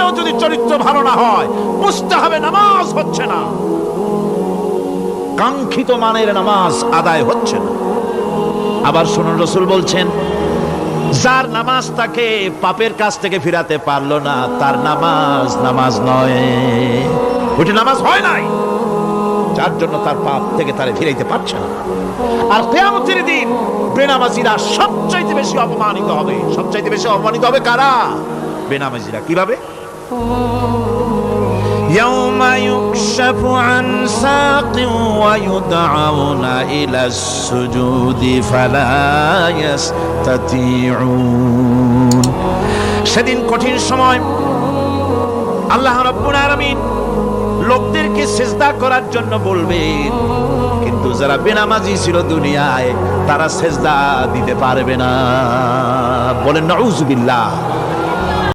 পরেও যদি চরিত্র ভালো না হয়, বুঝতে হবে নামাজ হচ্ছে না, কাঙ্ক্ষিত মানের নামাজ আদায় হচ্ছে না। আবার শুনুন, রাসূল বলছেন, যার নামাজ তাকে পাপের কাছ থেকে ফিরাতে পারলো না, তার নামাজ নামাজ নয়, ওটি নামাজ হয় নাই, যার জন্য তার পাপ থেকে তারে ফিরাইতে পারছে না। আর কিয়ামতের দিন বেনামাজিরা সবচাইতে বেশি অপমানিত হবে। সবচাইতে বেশি অপমানিত হবে কারা? বেনামাজিরা। কিভাবে? يوم يكشف عن ساق ويدعون إلى السجود فلا يستطيعون। সেদিন কঠিন সময় আল্লাহ রাব্বুল আলামিন লোকদেরকে সিজদা করার জন্য বলবেন, কিন্তু যারা বেনামাজি ছিল দুনিয়ায় তারা সিজদা দিতে পারবে না। বলেন নাউযুবিল্লাহ।